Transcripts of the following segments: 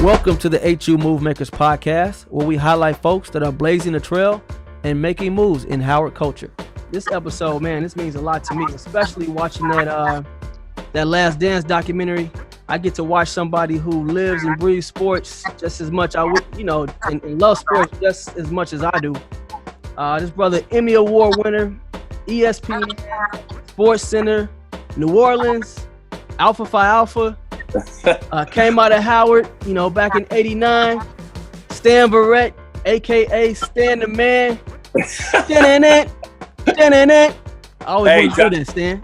Welcome to the HU Movemakers podcast, where we highlight folks that are blazing the trail and making moves in Howard culture. This episode, man, this means a lot to me, especially watching that Last Dance documentary. I get to watch somebody who lives and breathes sports just as much, and love sports just as much as I do. This brother, Emmy Award winner, ESPN, Sports Center, New Orleans, Alpha Phi Alpha. Came out of Howard, back in '89. Stan Verett, aka Stan the Man. I always want to do this, Stan.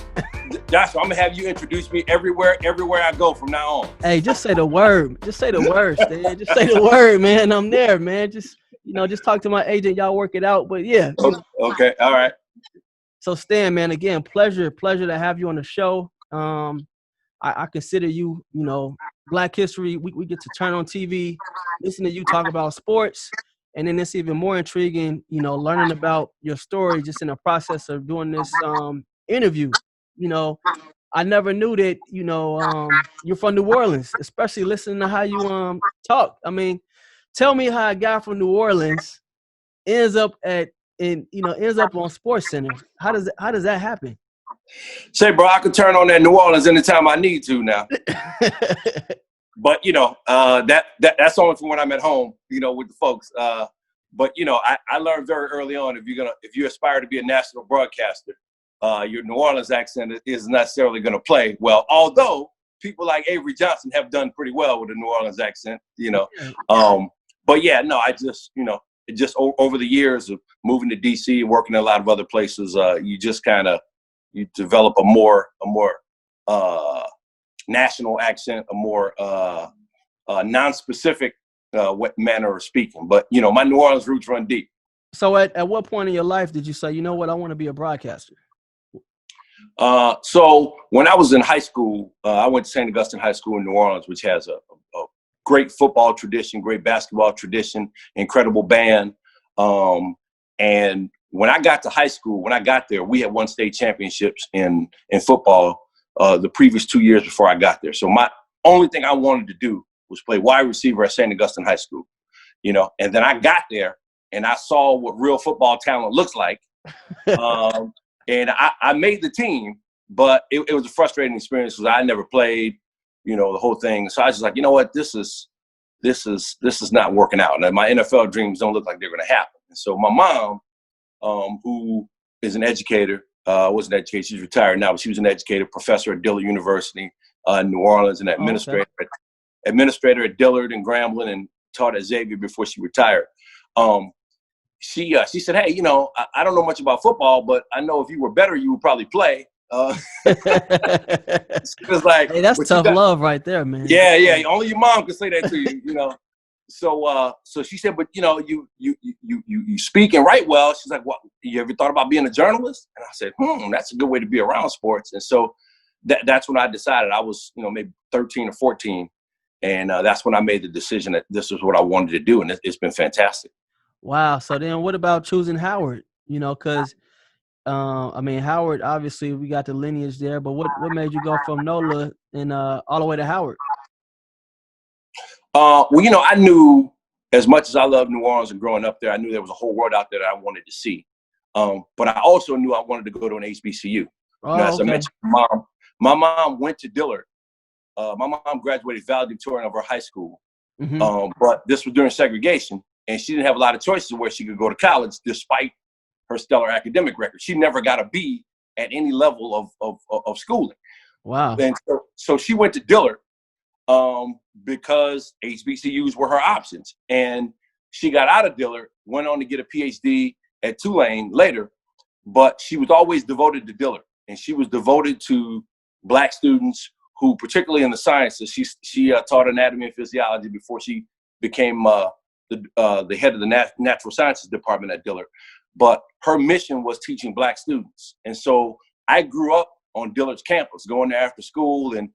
Joshua, I'm gonna have you introduce me everywhere I go from now on. Hey, just say the word. Just say the word, Stan. Just say the word, man. I'm there, man. Just talk to my agent. Y'all work it out. But yeah. Okay. All right. So Stan, man, again, pleasure to have you on the show. I consider you, Black history. We get to turn on TV, listen to you talk about sports, and then it's even more intriguing, learning about your story just in the process of doing this interview. I never knew that, you're from New Orleans, especially listening to how you talk. I mean, tell me how a guy from New Orleans ends up on Sports Center. How does that happen? Say, bro, I could turn on that New Orleans anytime I need to now. But that's only for when I'm at home, with the folks. But I learned very early on if you aspire to be a national broadcaster, your New Orleans accent is necessarily gonna play well. Although people like Avery Johnson have done pretty well with a New Orleans accent, But yeah, no, I just just over the years of moving to DC and working in a lot of other places, you just you develop a more national accent, a more non-specific manner of speaking. But my New Orleans roots run deep. So at what point in your life did you say, you know what, I want to be a broadcaster? So when I was in high school, I went to St. Augustine High School in New Orleans, which has a great football tradition, great basketball tradition, incredible band, and when I got to high school, when I got there, we had won state championships in football the previous 2 years before I got there. So my only thing I wanted to do was play wide receiver at St. Augustine High School, and then I got there and I saw what real football talent looks like. And I made the team, but it was a frustrating experience because I never played, the whole thing. So I was just like, you know what, this is not working out. And my NFL dreams don't look like they're going to happen. And so my mom, who is an educator, was an educator, she's retired now, but she was an educator, professor at Dillard University in New Orleans, and administrator at Dillard and Grambling, and taught at Xavier before she retired. She said, hey, I don't know much about football, but I know if you were better, you would probably play. It's like, hey, that's tough love right there, man. Yeah. Only your mom can say that to you, So she said, but you speak and write well. She's like, what? You ever thought about being a journalist? And I said, that's a good way to be around sports. And so that's when I decided. I was, maybe 13 or 14, and that's when I made the decision that this is what I wanted to do, and it's been fantastic. Wow. So then, what about choosing Howard? Because Howard, obviously, we got the lineage there, but what made you go from NOLA and all the way to Howard? I knew, as much as I loved New Orleans and growing up there, I knew there was a whole world out there that I wanted to see. But I also knew I wanted to go to an HBCU. As I mentioned, my mom went to Dillard. My mom graduated valedictorian of her high school. Mm-hmm. But this was during segregation, and she didn't have a lot of choices where she could go to college despite her stellar academic record. She never got a B at any level of schooling. Wow. And so she went to Dillard. Because HBCUs were her options. And she got out of Dillard, went on to get a PhD at Tulane later, but she was always devoted to Dillard. And she was devoted to Black students who, particularly in the sciences, she taught anatomy and physiology before she became the head of the natural sciences department at Dillard. But her mission was teaching Black students. And so I grew up on Dillard's campus, going there after school, and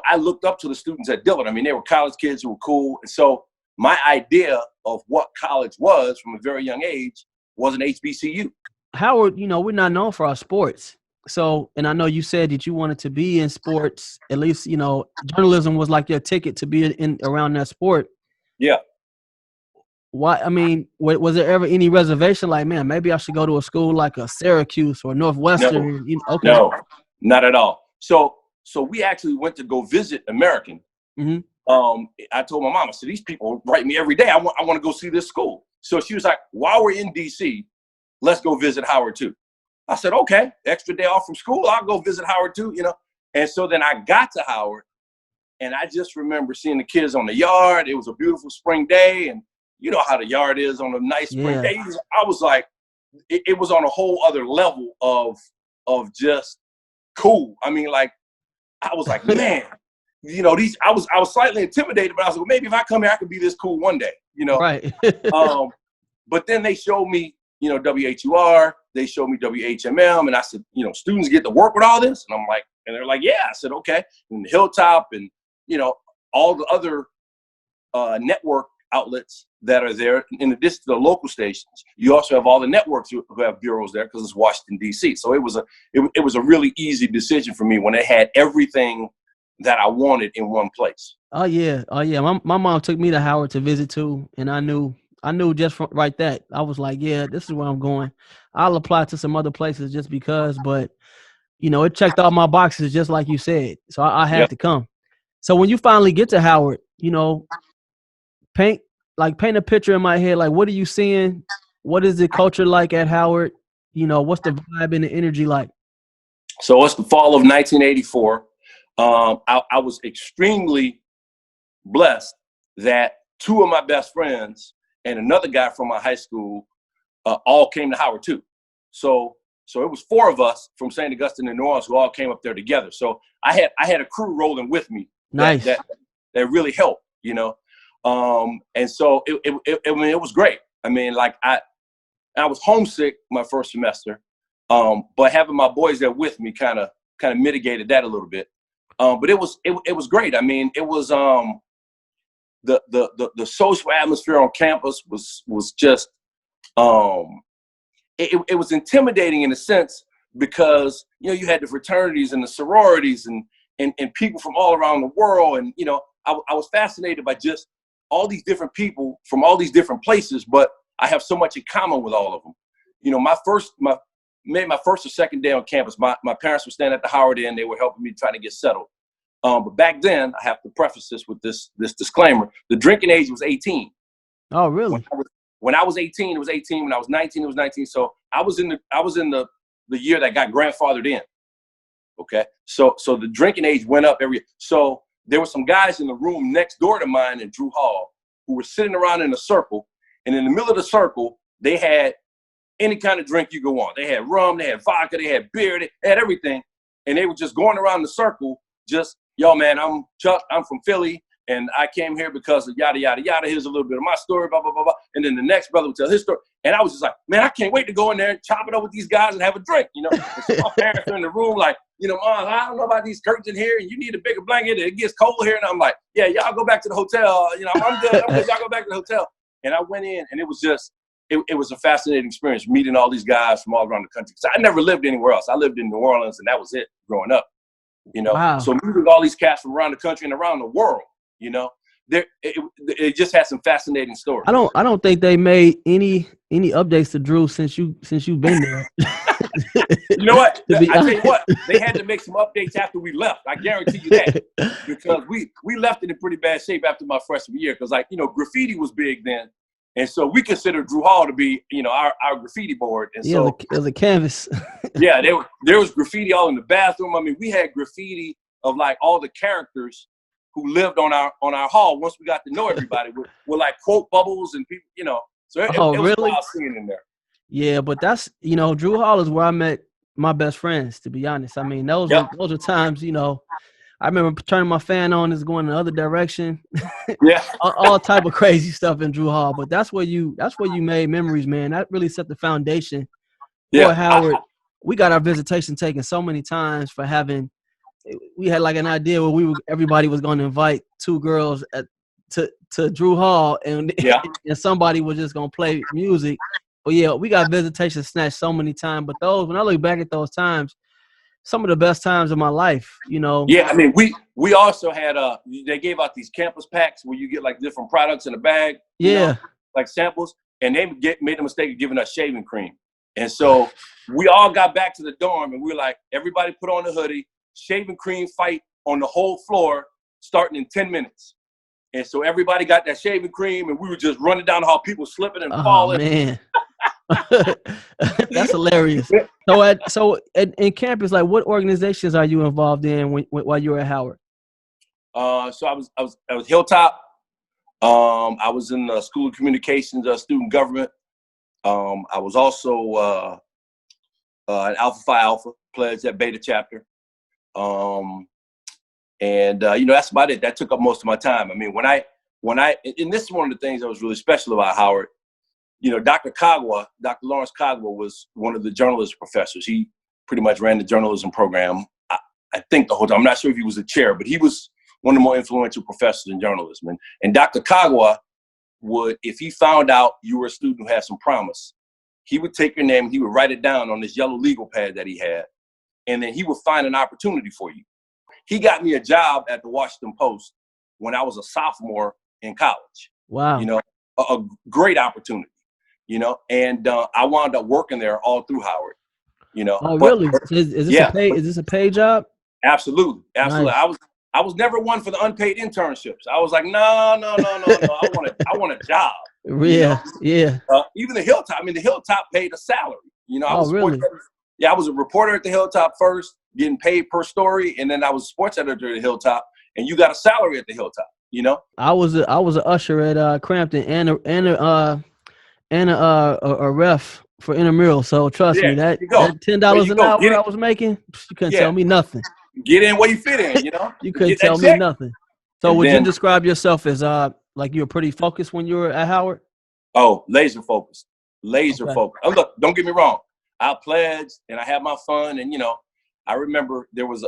I looked up to the students at Dillard. I mean, they were college kids who were cool. And so my idea of what college was from a very young age was an HBCU. Howard, we're not known for our sports. So, and I know you said that you wanted to be in sports, at least, journalism was like your ticket to be in around that sport. Yeah. Why? I mean, was there ever any reservation? Like, man, maybe I should go to a school like a Syracuse or No, Northwestern. Okay. no, not at all. So we actually went to go visit American. Mm-hmm. I told my mom, I said, these people write me every day. I want to go see this school. So she was like, while we're in DC, let's go visit Howard too. I said, okay, extra day off from school, I'll go visit Howard too, you know. And so then I got to Howard, and I just remember seeing the kids on the yard. It was a beautiful spring day, and you know how the yard is on a nice spring day. I was like, it was on a whole other level of just cool. I mean, like, I was like, man, you know, I was slightly intimidated, but I was like, well, maybe if I come here, I could be this cool one day, you know. Right. But then they showed me, you know, WHUR, they showed me WHMM, and I said, you know, students get to work with all this? And I'm like, and they're like, yeah. I said, okay. And Hilltop and, you know, all the other network outlets that are there, in addition to the local stations, you also have all the networks who have bureaus there because it's Washington, D.C. So it was a really easy decision for me when it had everything that I wanted in one place. Oh yeah. My mom took me to Howard to visit too, and I knew just from right that I was like, yeah, this is where I'm going. I'll apply to some other places just because, but you know, it checked all my boxes just like you said. So I had to come. So when you finally get to Howard, you know, paint a picture in my head. Like, what are you seeing? What is the culture like at Howard? You know, what's the vibe and the energy like? So it's the fall of 1984. I was extremely blessed that two of my best friends and another guy from my high school all came to Howard too. So it was four of us from St. Augustine and New Orleans who all came up there together. So I had a crew rolling with me. Nice. That really helped, you know. And so it was great. I mean, like I was homesick my first semester, but having my boys there with me kind of mitigated that a little bit. But it was great. I mean, it was the social atmosphere on campus was just it was intimidating in a sense because, you know, you had the fraternities and the sororities and people from all around the world, and you know, I was fascinated by just all these different people from all these different places, but I have so much in common with all of them. You know, my first or second day on campus, my parents were staying at the Howard Inn. They were helping me try to get settled. But back then, I have to preface this with this disclaimer: the drinking age was 18. Oh, really? When I was 18, it was 18. When I was 19, it was 19. So I was in the year that got grandfathered in. Okay, so the drinking age went up every year. So there were some guys in the room next door to mine in Drew Hall who were sitting around in a circle, and in the middle of the circle, they had any kind of drink you go on. They had rum, they had vodka, they had beer, they had everything, and they were just going around the circle, just, yo, man, I'm Chuck, I'm from Philly, and I came here because of yada, yada, yada. Here's a little bit of my story, blah, blah, blah, blah. And then the next brother would tell his story. And I was just like, man, I can't wait to go in there and chop it up with these guys and have a drink, you know. And so my parents are in the room like, you know, Mom, I don't know about these curtains in here, and you need a bigger blanket, and it gets cold here. And I'm like, yeah, y'all go back to the hotel. You know, I'm good. Y'all go back to the hotel. And I went in, and it was just, it was a fascinating experience meeting all these guys from all around the country. So I never lived anywhere else. I lived in New Orleans, and that was it growing up, you know. Wow. So meeting all these cats from around the country and around the world, you know, it just had some fascinating stories. I don't think they made any updates to Drew since you've been there. You know what? I tell you what, they had to make some updates after we left. I guarantee you that, because we left it in pretty bad shape after my freshman year. Because, like, you know, graffiti was big then, and so we considered Drew Hall to be, you know, our graffiti board. And so it was a canvas. Yeah, there was graffiti all in the bathroom. I mean, we had graffiti of like all the characters who lived on our hall. Once we got to know everybody, with like quote bubbles and people, you know. So it was really wild seeing in there. Yeah, but that's, you know, Drew Hall is where I met my best friends, to be honest. I mean, those are times, you know, I remember turning my fan on, is going the other direction. Yeah. all type of crazy stuff in Drew Hall. But that's where you made memories, man. That really set the foundation for Howard. We got our visitation taken so many times for having, we had like an idea where everybody was going to invite two girls to Drew Hall, and and somebody was just going to play music. But yeah, we got visitation snatched so many times. But when I look back at those times, some of the best times of my life, you know. Yeah, I mean, we also had they gave out these campus packs where you get like different products in a bag, you know, Yeah. like samples, and they made the mistake of giving us shaving cream. And so we all got back to the dorm and we were like, everybody put on a hoodie, shaving cream fight on the whole floor starting in 10 minutes. And so everybody got that shaving cream and we were just running down the hall, people slipping and Oh falling. man. That's hilarious. So in campus, like what organizations are you involved in while you were at Howard? So I was Hilltop. I was in the School of Communications, student government. I was also an Alpha Phi Alpha, pledged at Beta chapter. You know, that's about it. That took up most of my time. I mean, when I, and this is one of the things that was really special about Howard. You know, Dr. Lawrence Kagwa was one of the journalism professors. He pretty much ran the journalism program, I think the whole time. I'm not sure if he was the chair, but he was one of the more influential professors in journalism. And Dr. Kagwa would, if he found out you were a student who had some promise, he would take your name and he would write it down on this yellow legal pad that he had, and then he would find an opportunity for you. He got me a job at the Washington Post when I was a sophomore in college. Wow. You know, a great opportunity. You know, and I wound up working there all through Howard. You know. Oh, really? Is this yeah, is this a paid job? Absolutely. Nice. I was never one for the unpaid internships. I was like, no. I want a job. Yeah, you know? yeah. Even the Hilltop. I mean, the Hilltop paid a salary. You know, I was really? I was a reporter at the Hilltop first, getting paid per story, and then I was a sports editor at the Hilltop, and you got a salary at the Hilltop. You know. I was an usher at Crampton and a ref for intramural. So trust me, that $10 an hour I was making, you couldn't tell me nothing. Get in where you fit in, you know. You couldn't tell me nothing. So would you describe yourself as like you were pretty focused when you were at Howard? Oh, laser focused. Focused. Oh, look, don't get me wrong. I pledged and I had my fun, and you know, I remember there was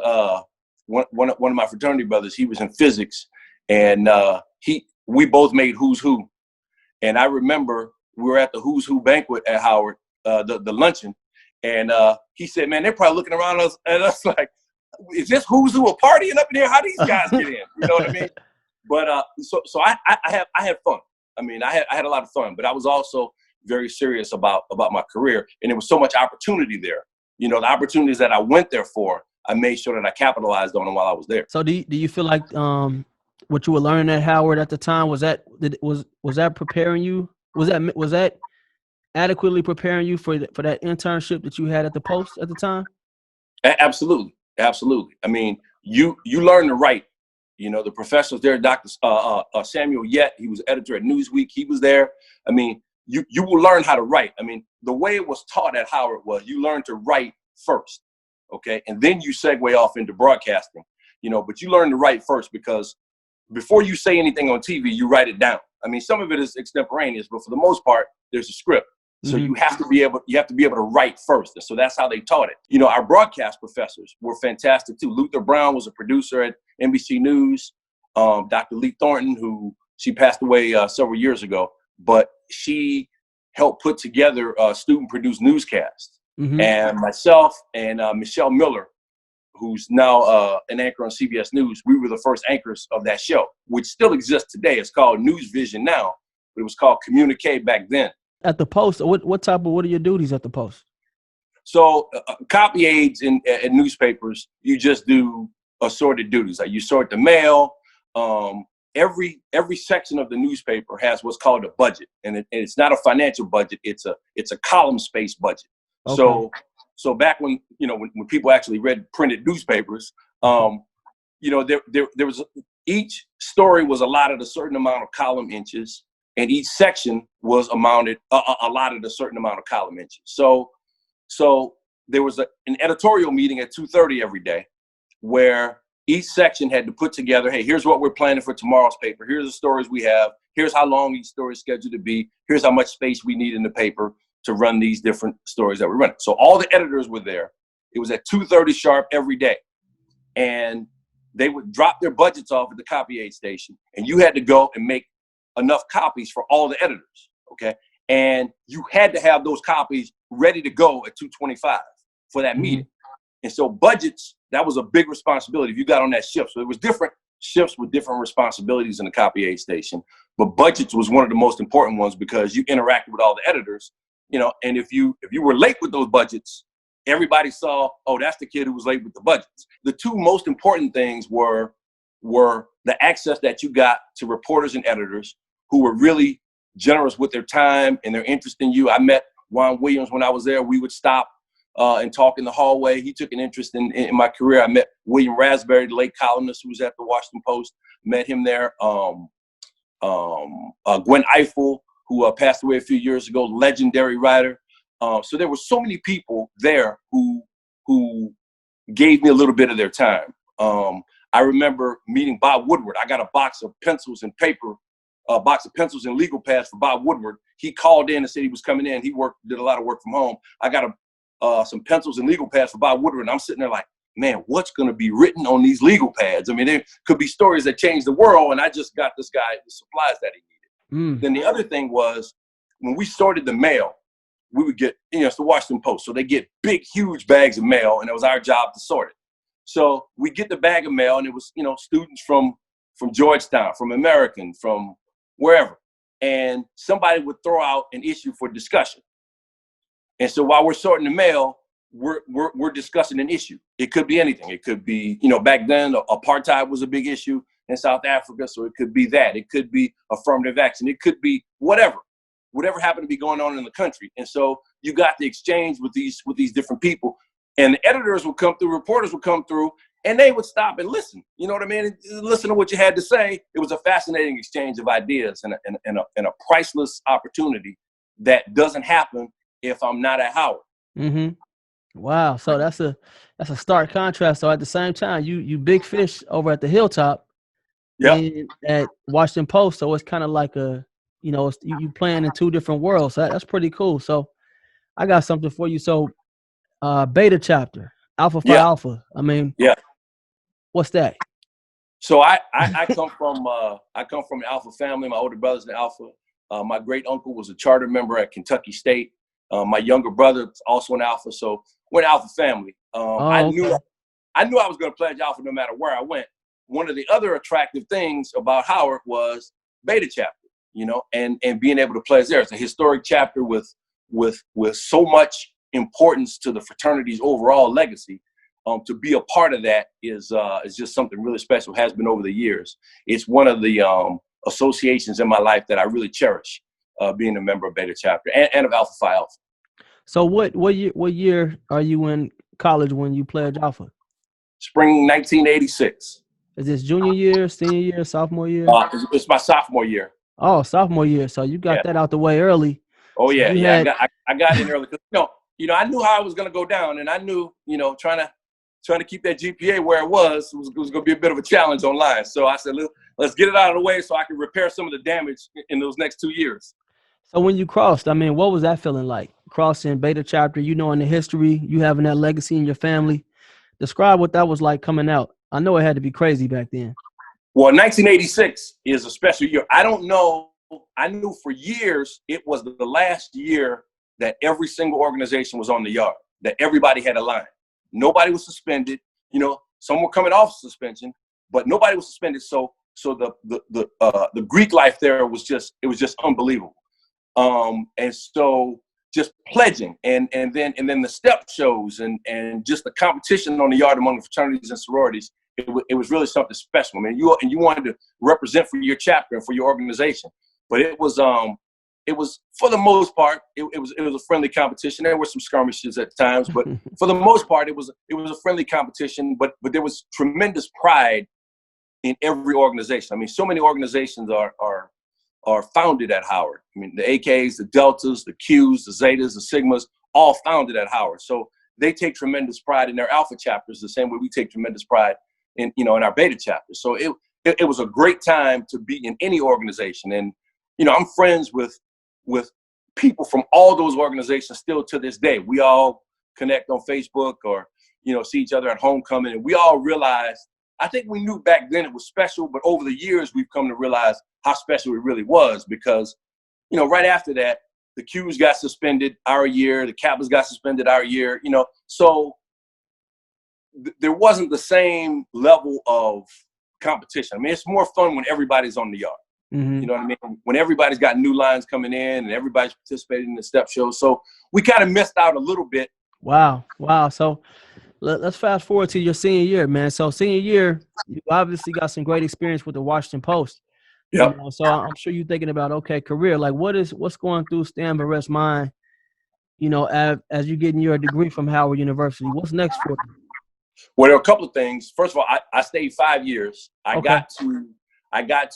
one of my fraternity brothers. He was in physics, and we both made Who's Who, and I remember we were at the Who's Who banquet at Howard, the luncheon, and he said, "Man, they're probably looking around at us like, is this Who's Who a partying up in here? How these guys get in?" You know what I mean? But so I had fun. I mean, I had a lot of fun, but I was also very serious about my career, and there was so much opportunity there. You know, the opportunities that I went there for, I made sure that I capitalized on them while I was there. So do you feel like what you were learning at Howard at the time was that preparing you? Was that adequately preparing you for that internship that you had at the Post at the time? Absolutely. I mean, you learn to write. You know, the professors there, Dr. Samuel Yett, he was editor at Newsweek. He was there. I mean, you will learn how to write. I mean, the way it was taught at Howard was you learn to write first, okay, and then you segue off into broadcasting. You know, but you learn to write first, because before you say anything on TV, you write it down. I mean, some of it is extemporaneous, but for the most part, there's a script. So you have to be able to write first. And so that's how they taught it. You know, our broadcast professors were fantastic too. Luther Brown was a producer at NBC News. Dr. Lee Thornton, who she passed away several years ago, but she helped put together student-produced newscasts. And myself and Michelle Miller, who's now an anchor on CBS News, we were the first anchors of that show, which still exists today. It's called News Vision now, but it was called Communique back then. At the Post, what are your duties at the Post? So copy aides in newspapers, you just do assorted duties. Like you sort the mail. Every section of the newspaper has what's called a budget, and it's not a financial budget. It's a column space budget. Okay. So back when people actually read printed newspapers, you know, there was each story was allotted a certain amount of column inches, and each section was allotted a certain amount of column inches. So there was an editorial meeting at 2:30 every day, where each section had to put together, hey, here's what we're planning for tomorrow's paper. Here's the stories we have. Here's how long each story is scheduled to be. Here's how much space we need in the paper to run these different stories that we're running. So all the editors were there. It was at 2:30 sharp every day. And they would drop their budgets off at the copy aid station, and you had to go and make enough copies for all the editors, okay? And you had to have those copies ready to go at 2:25 for that meeting. And so budgets, that was a big responsibility if you got on that shift. So it was different shifts with different responsibilities in the copy aid station. But budgets was one of the most important ones because you interacted with all the editors, and if you were late with those budgets, everybody saw, oh, that's the kid who was late with the budgets. The two most important things were the access that you got to reporters and editors who were really generous with their time and their interest in you. I met Juan Williams when I was there. We would stop and talk in the hallway. He took an interest in my career. I met William Raspberry, the late columnist who was at the Washington Post. Met him there. Gwen Eiffel, who passed away a few years ago, legendary writer. So there were so many people there who gave me a little bit of their time. I remember meeting Bob Woodward. I got a box of pencils and paper, a box of pencils and legal pads for Bob Woodward. He called in and said he was coming in. He did a lot of work from home. I got some pencils and legal pads for Bob Woodward. And I'm sitting there like, man, what's going to be written on these legal pads? I mean, there could be stories that change the world. And I just got this guy the supplies that he needed. Then the other thing was when we sorted the mail, we would get, it's the Washington Post. So they get big, huge bags of mail, and it was our job to sort it. So we get the bag of mail, and it was, students from Georgetown, from American, from wherever. And somebody would throw out an issue for discussion. And so while we're sorting the mail, we're discussing an issue. It could be anything. It could be, back then apartheid was a big issue in South Africa. So it could be that. It could be affirmative action. It could be whatever happened to be going on in the country. And so you got the exchange with these different people, and the editors would come through, reporters would come through, and they would stop and listen. You know what I mean? Listen to what you had to say. It was a fascinating exchange of ideas and a priceless opportunity that doesn't happen if I'm not at Howard. Mm-hmm. Wow. So that's a stark contrast. So at the same time, you big fish over at the Hilltop, and at Washington Post. So it's kind of like you playing in two different worlds. So that's pretty cool. So I got something for you. So beta chapter, Alpha Phi Alpha. I mean, what's that? So I come from the Alpha family. My older brother's an Alpha. My great uncle was a charter member at Kentucky State. My younger brother is also an Alpha. So we're an Alpha family. I knew I was going to pledge Alpha no matter where I went. One of the other attractive things about Howard was beta chapter, and being able to pledge there. It's a historic chapter with so much importance to the fraternity's overall legacy. To be a part of that is just something really special. Has been over the years. It's one of the associations in my life that I really cherish. Being a member of beta chapter and of Alpha Phi Alpha. So what year are you in college when you pledge Alpha? Spring 1986. Is this junior year, senior year, sophomore year? It's my sophomore year. Oh, sophomore year. So you got that out the way early. Oh yeah, I got in early. I knew how I was going to go down, and I knew, trying to keep that GPA where it was going to be a bit of a challenge online. So I said, let's get it out of the way so I can repair some of the damage in those next 2 years. So when you crossed, I mean, what was that feeling like? Crossing beta chapter, in the history, you having that legacy in your family. Describe what that was like coming out. I know it had to be crazy back then. Well, 1986 is a special year. I don't know. I knew for years it was the last year that every single organization was on the yard, that everybody had a line. Nobody was suspended. Some were coming off suspension, but nobody was suspended. So the Greek life there was just unbelievable. And so just pledging and then the step shows and just the competition on the yard among the fraternities and sororities. It was really something special. I mean, you wanted to represent for your chapter and for your organization, but it was for the most part, it was a friendly competition. There were some skirmishes at times, but for the most part, it was a friendly competition. But there was tremendous pride in every organization. I mean, so many organizations are founded at Howard. I mean, the AKs, the Deltas, the Qs, the Zetas, the Sigmas, all founded at Howard. So they take tremendous pride in their Alpha chapters the same way we take tremendous pride in our Beta chapter. So it was a great time to be in any organization. And, I'm friends with people from all those organizations still to this day. We all connect on Facebook or, see each other at homecoming. And we all realized, I think we knew back then it was special, but over the years, we've come to realize how special it really was because, right after that, the Qs got suspended our year, the Kappas got suspended our year, so there wasn't the same level of competition. I mean, it's more fun when everybody's on the yard. Mm-hmm. You know what I mean? When everybody's got new lines coming in and everybody's participating in the step show. So we kind of missed out a little bit. Wow. So let's fast forward to your senior year, man. So senior year, you obviously got some great experience with the Washington Post. Yep. So I'm sure you're thinking about, okay, career. Like, what's going through Stan Verett's mind, as you're getting your degree from Howard University? What's next for you? Well, there are a couple of things. First of all, I stayed 5 years. I got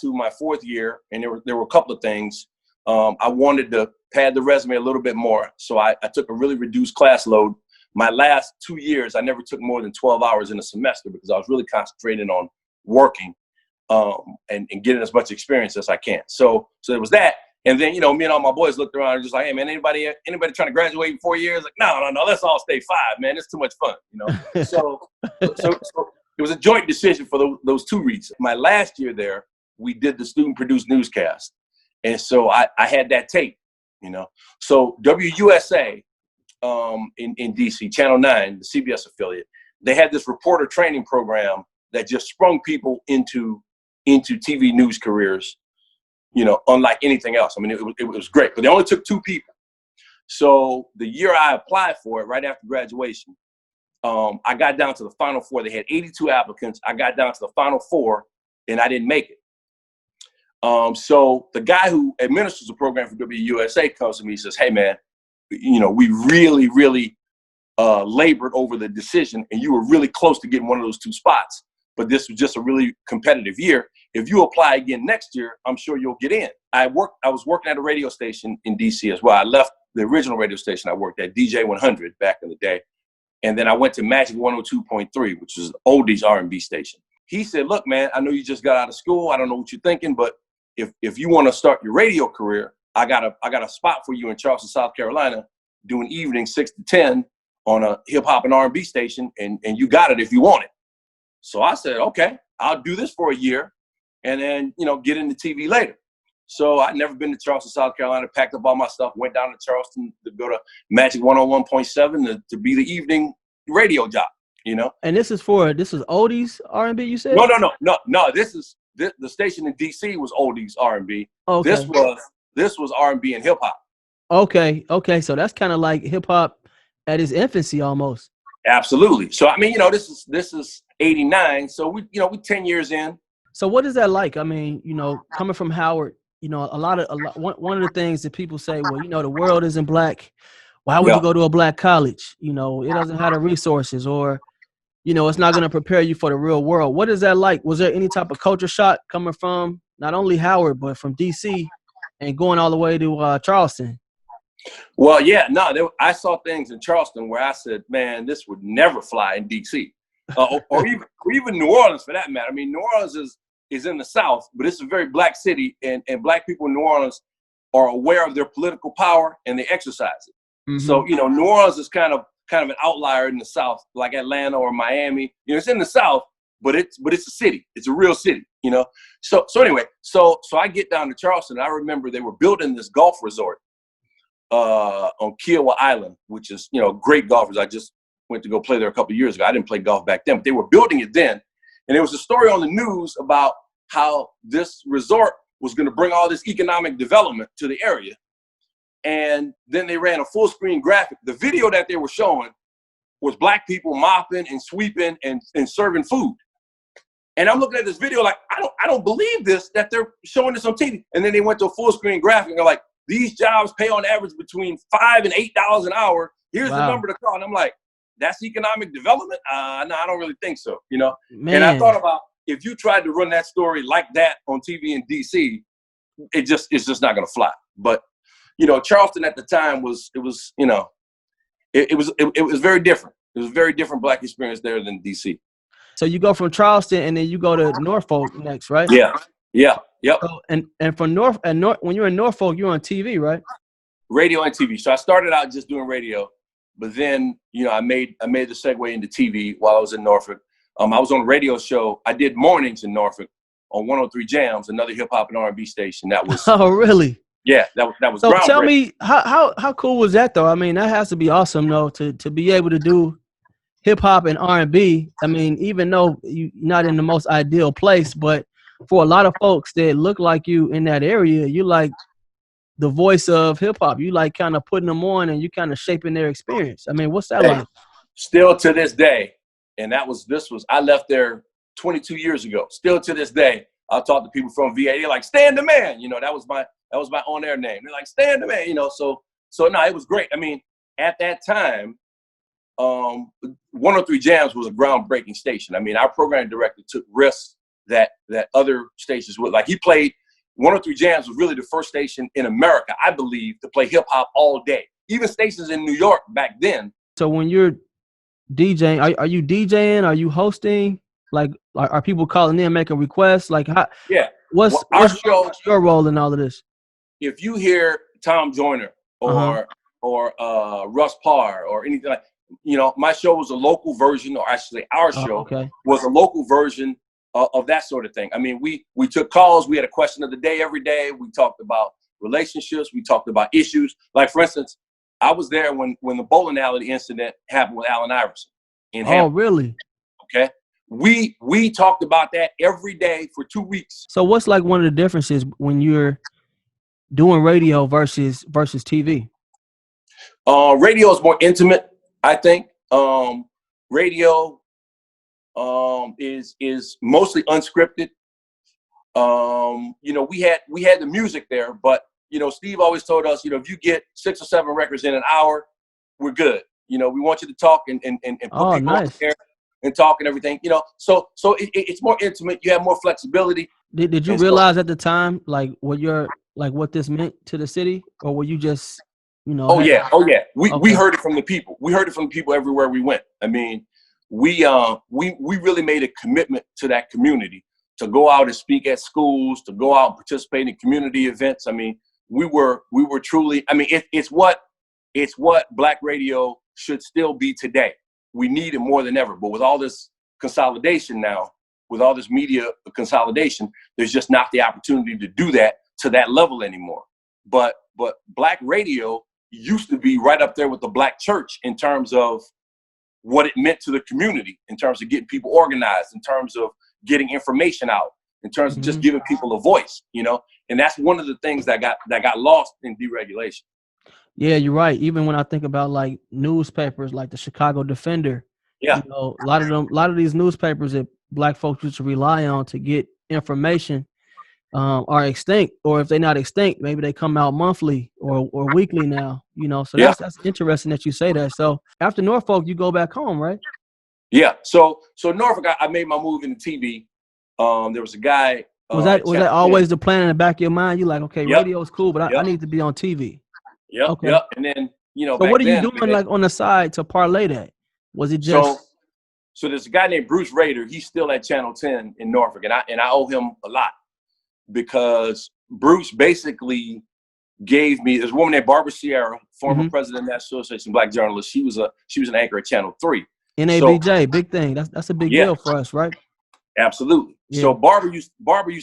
to my fourth year, and there were a couple of things. I wanted to pad the resume a little bit more, so I took a really reduced class load. My last 2 years, I never took more than 12 hours in a semester because I was really concentrating on working and getting as much experience as I can. So there was that. And then, me and all my boys looked around and just like, hey, man, anybody trying to graduate in 4 years? Like, no, let's all stay 5, man. It's too much fun, So it was a joint decision for those 2 reasons. My last year there, we did the student-produced newscast. And so I had that tape, So WUSA in D.C., Channel 9, the CBS affiliate, they had this reporter training program that just sprung people into TV news careers, unlike anything else. I mean, it was great, but they only took 2 people. So the year I applied for it, right after graduation, I got down to the final 4. They had 82 applicants. I got down to the final 4, and I didn't make it. So the guy who administers the program for WUSA comes to me and says, hey, man, we really, really labored over the decision, and you were really close to getting one of those 2 spots. But this was just a really competitive year. If you apply again next year, I'm sure you'll get in. I was working at a radio station in D.C. as well. I left the original radio station I worked at, DJ 100, back in the day. And then I went to Magic 102.3, which is an oldies R&B station. He said, look, man, I know you just got out of school. I don't know what you're thinking, but if you want to start your radio career, I got a spot for you in Charleston, South Carolina, doing evenings 6 to 10 on a hip hop and R&B station, and you got it if you want it. So I said, okay, I'll do this for a year and then, get into TV later. So I'd never been to Charleston, South Carolina, packed up all my stuff, went down to Charleston to go to Magic 101.7 to be the evening radio job, And this is oldies R&B, you said? No. The station in D.C. was oldies R&B. Okay. This was R&B and hip hop. Okay. So that's kind of like hip hop at its infancy almost. Absolutely. So I mean, this is 89. So we 10 years in. So what is that like? I mean, coming from Howard, one of the things that people say, well, the world isn't black. Why would you go to a black college? It doesn't have the resources, or, it's not going to prepare you for the real world. What is that like? Was there any type of culture shock coming from not only Howard, but from D.C. and going all the way to Charleston? Well, yeah, no, I saw things in Charleston where I said, man, this would never fly in D.C. or even New Orleans for that matter. I mean, New Orleans is in the South, but it's a very black city, and black people in New Orleans are aware of their political power and they exercise it. Mm-hmm. So, New Orleans is kind of an outlier in the South, like Atlanta or Miami. It's in the South, but it's a city. It's a real city, So anyway, so I get down to Charleston. And I remember they were building this golf resort on Kiowa Island, which is, great golfers. I just went to go play there a couple of years ago. I didn't play golf back then, but they were building it then. And there was a story on the news about how this resort was going to bring all this economic development to the area. And then they ran a full screen graphic. The video that they were showing was black people mopping and sweeping and serving food. And I'm looking at this video like, I don't believe this, that they're showing this on TV. And then they went to a full screen graphic and they're like, these jobs pay on average between $5 and $8 an hour. Here's the number to call. And I'm like, that's economic development? No, I don't really think so, Man. And I thought about, if you tried to run that story like that on TV in DC, it's just not going to fly. But, Charleston at the time was very different. It was a very different black experience there than DC. So you go from Charleston and then you go to Norfolk next, right? Yeah. Yep. So, and from when you're in Norfolk, you're on TV, right? Radio and TV. So I started out just doing radio, but then, I made the segue into TV while I was in Norfolk. I was on a radio show. I did mornings in Norfolk on 103 Jams, another hip hop and R&B station. That was oh, really? Yeah, that was. So tell me, how cool was that though? I mean, that has to be awesome though, to be able to do hip hop and R&B, I mean, even though you're not in the most ideal place, but for a lot of folks that look like you in that area, you like the voice of hip hop. You like kind of putting them on and you kind of shaping their experience. I mean, what's that like? Still to this day, and I left there 22 years ago. Still to this day, I'll talk to people from VA. They're like, Stan the Man. You know, that was my on-air name. They're like, Stan the Man. You know, so no, it was great. I mean, at that time, 103 Jams was a groundbreaking station. I mean, our program director took risks that other stations would. Like, he played 103 Jams was really the first station in America, I believe, to play hip hop all day. Even stations in New York back then. So when you're DJing, are you DJing? Are you hosting? Like, are people calling in making requests? Like, how? Yeah. What's your role in all of this? If you hear Tom Joyner or Russ Parr or anything like, you know, my show was a local version, or actually our show was a local version of that sort of thing. I mean, we took calls. We had a question of the day every day. We talked about relationships. We talked about issues. Like, for instance, I was there when the bowling alley incident happened with Allen Iverson in Hampton. Oh, really? Okay. We talked about that every day for 2 weeks. So what's like one of the differences when you're doing radio versus TV? Radio is more intimate, I think. Radio is mostly unscripted. You know, we had the music there, but you know, Steve always told us, you know, if you get 6 or 7 records in an hour, we're good. You know, we want you to talk and put people on there and talk and everything. You know, so it's more intimate. You have more flexibility. Did you realize at the time, like, what this meant to the city, or were you just, you know? Oh yeah. We heard it from the people. We heard it from the people everywhere we went. I mean, we really made a commitment to that community to go out and speak at schools, to go out and participate in community events. I mean, we were truly. I mean, it's what Black radio should still be today. We need it more than ever. But with all this consolidation now, with all this media consolidation, there's just not the opportunity to do that to that level anymore. But Black radio used to be right up there with the Black church in terms of what it meant to the community, in terms of getting people organized, in terms of getting information out, in terms of just giving people a voice, you know. And that's one of the things that got lost in deregulation. Yeah, you're right. Even when I think about like newspapers, like the Chicago Defender, you know, a lot of these newspapers that Black folks used to rely on to get information are extinct, or if they're not extinct, maybe they come out monthly or weekly now, you know. So that's interesting that you say that. So after Norfolk, you go back home, right? Yeah. So Norfolk, I made my move into TV. There was a guy. Was that always the plan in the back of your mind? You like, okay, radio is cool, but I need to be on TV. Yep. Okay. Yep. And then, you know, so what are you doing like on the side to parlay that? Was it just? So there's a guy named Bruce Rader. He's still at Channel 10 in Norfolk, and I owe him a lot, because Bruce basically gave me. There's a woman named Barbara Sierra, former president of the National Association of Black Journalists. She was an anchor at Channel 3. NABJ, big thing. That's a big deal for us, right? Absolutely. Yeah. So Barbara used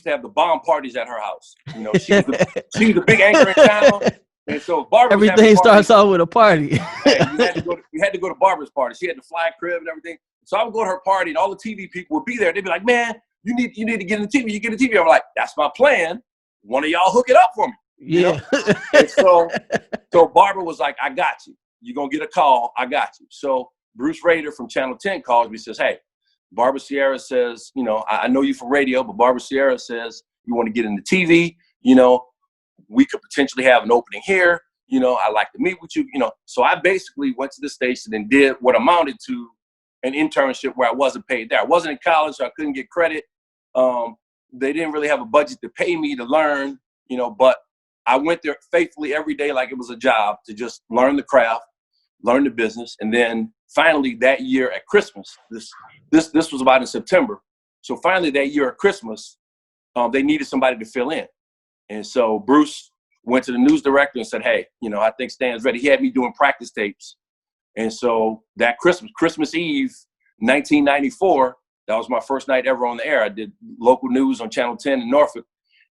to have the bomb parties at her house. You know, she was the big anchor in town. And so Barbara, everything starts off with a party. You had to go to Barbara's party. She had the fly crib and everything. So I would go to her party, and all the TV people would be there. They'd be like, "Man, you need to get in the TV. You get in the TV." I'm like, "That's my plan. One of y'all hook it up for me." Yeah. And so Barbara was like, "I got you. You're gonna get a call. I got you." So Bruce Rader from Channel 10 calls me, says, "Hey, Barbara Sierra says, you know, I know you from radio, but Barbara Sierra says you want to get into TV. You know, we could potentially have an opening here. You know, I'd like to meet with you." You know, so I basically went to the station and did what amounted to an internship where I wasn't paid there. I wasn't in college, so I couldn't get credit. They didn't really have a budget to pay me to learn, you know, but I went there faithfully every day like it was a job, to just learn the craft, learn the business. And then finally that year at Christmas, this was about in September. So finally that year at Christmas, they needed somebody to fill in. And so Bruce went to the news director and said, "Hey, you know, I think Stan's ready." He had me doing practice tapes. And so that Christmas Eve, 1994, that was my first night ever on the air. I did local news on Channel 10 in Norfolk,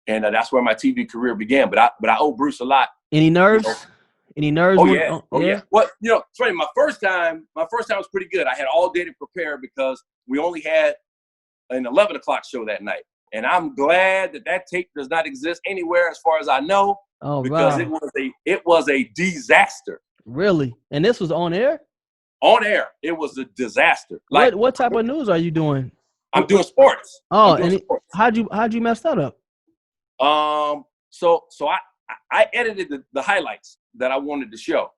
and that's where my TV career began. But I owe Bruce a lot. Any nerves? Any nerves? Oh yeah, oh Yeah. yeah. Well, it's funny. My first time was pretty good. I had all day to prepare because we only had an 11 o'clock show that night, and I'm glad that tape does not exist anywhere as far as I know, Oh because wow. it was a disaster. Really? And this was on air? On air, it was a disaster. Like, What type of news are you doing? I'm doing sports. Oh, I'm doing and sports. how'd you mess that up? So I edited the highlights that I wanted to show.